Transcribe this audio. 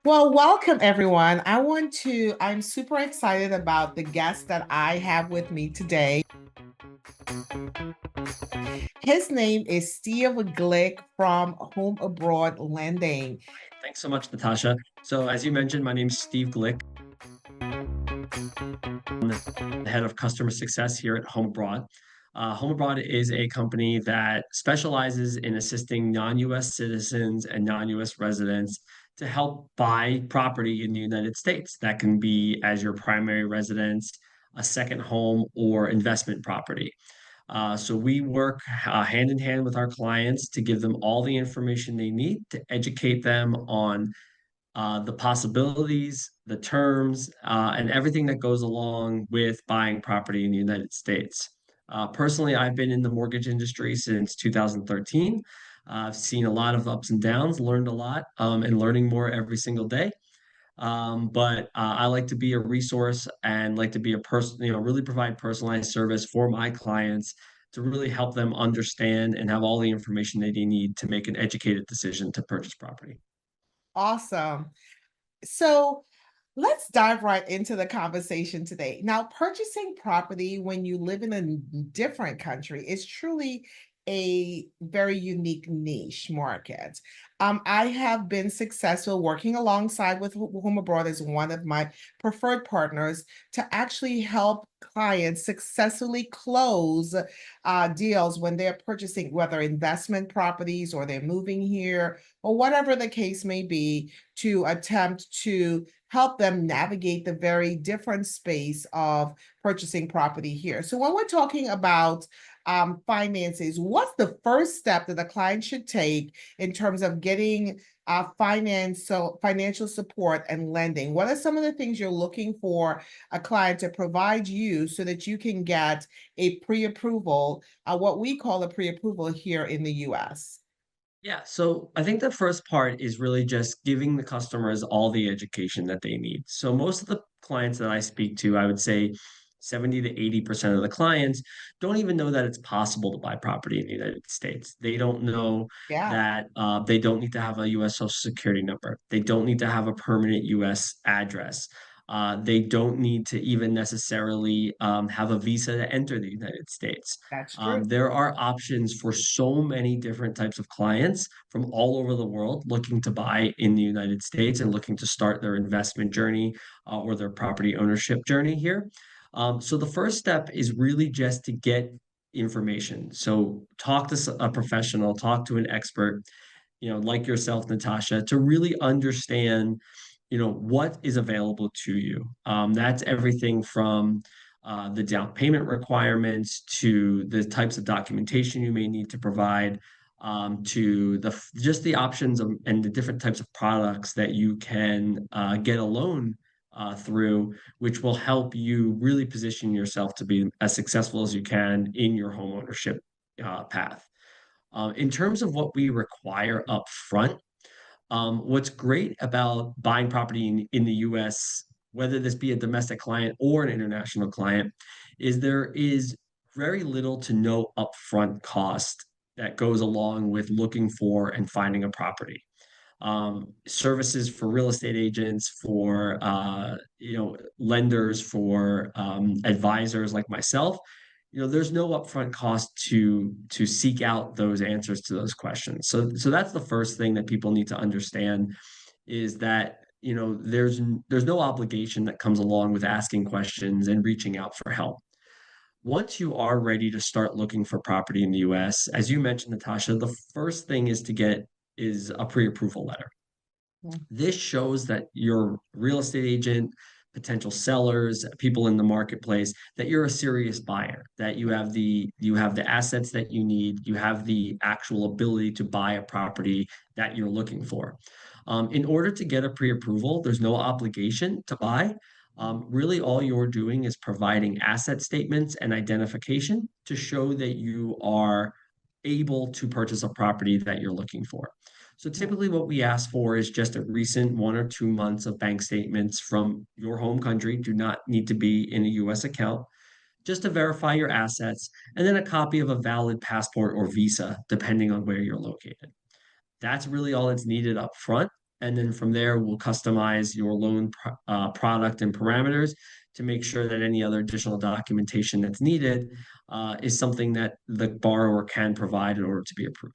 Well, welcome everyone. I'm super excited about the guest that I have with me today. His name is Steven Glick from HomeAbroad Lending. Thanks so much, Natasha. So, as you mentioned, my name is Steve Glick. I'm the head of customer success here at HomeAbroad. HomeAbroad is a company that specializes in assisting non-US citizens and non-US residents to help buy property in the United States. That can be as your primary residence, a second home, or investment property. So we work hand in hand with our clients to give them all the information they need to educate them on the possibilities, the terms, and everything that goes along with buying property in the United States. Personally, I've been in the mortgage industry since 2013. I've seen a lot of ups and downs, learned a lot, and learning more every single day. But I like to be a resource and like to be a person, really provide personalized service for my clients to really help them understand and have all the information they need to make an educated decision to purchase property. Awesome. So let's dive right into the conversation today. Now, purchasing property when you live in a different country is truly a very unique niche market. I have been successful working alongside with Home Abroad as one of my preferred partners to actually help clients successfully close deals when they're purchasing, whether investment properties or they're moving here or whatever the case may be, to attempt to help them navigate the very different space of purchasing property here. So when we're talking about finances, what's the first step that the client should take in terms of getting financial support and lending? What are some of the things you're looking for a client to provide you so that you can get a pre-approval, what we call a pre-approval here in the US? Yeah, so I think the first part is really just giving the customers all the education that they need. So most of the clients that I speak to, I would say 70 to 80% of the clients don't even know that it's possible to buy property in the United States. They don't know Yeah, that they don't need to have a US Social Security number. They don't need to have a permanent US address. They don't need to even necessarily have a visa to enter the United States. that's true. There are options for so many different types of clients from all over the world looking to buy in the United States and looking to start their investment journey or their property ownership journey here. So the first step is really just to get information. So talk to a professional, talk to an expert, like yourself, Natasha, to really understand, what is available to you. That's everything from the down payment requirements to the types of documentation you may need to provide, to just the options and the different types of products that you can get a loan through, which will help you really position yourself to be as successful as you can in your home ownership path. In terms of what we require up front, what's great about buying property in the US, whether this be a domestic client or an international client, is there is very little to no upfront cost that goes along with looking for and finding a property. Services for real estate agents, for lenders, for advisors like myself, there's no upfront cost to seek out those answers to those questions. So that's the first thing that people need to understand is that there's no obligation that comes along with asking questions and reaching out for help. Once you are ready to start looking for property in the US, as you mentioned, Natasha, the first thing is a pre-approval letter. This shows that your real estate agent, potential sellers, people in the marketplace, that you're a serious buyer, that you have the assets that you need, you have the actual ability to buy a property that you're looking for. In order to get a pre-approval, there's no obligation to buy. Really, all you're doing is providing asset statements and identification to show that you are able to purchase a property that you're looking for. So typically what we ask for is just a recent 1 or 2 months of bank statements from your home country, do not need to be in a US account, just to verify your assets, and then a copy of a valid passport or visa, depending on where you're located. That's really all that's needed up front. And then from there, we'll customize your loan product and parameters to make sure that any other additional documentation that's needed is something that the borrower can provide in order to be approved.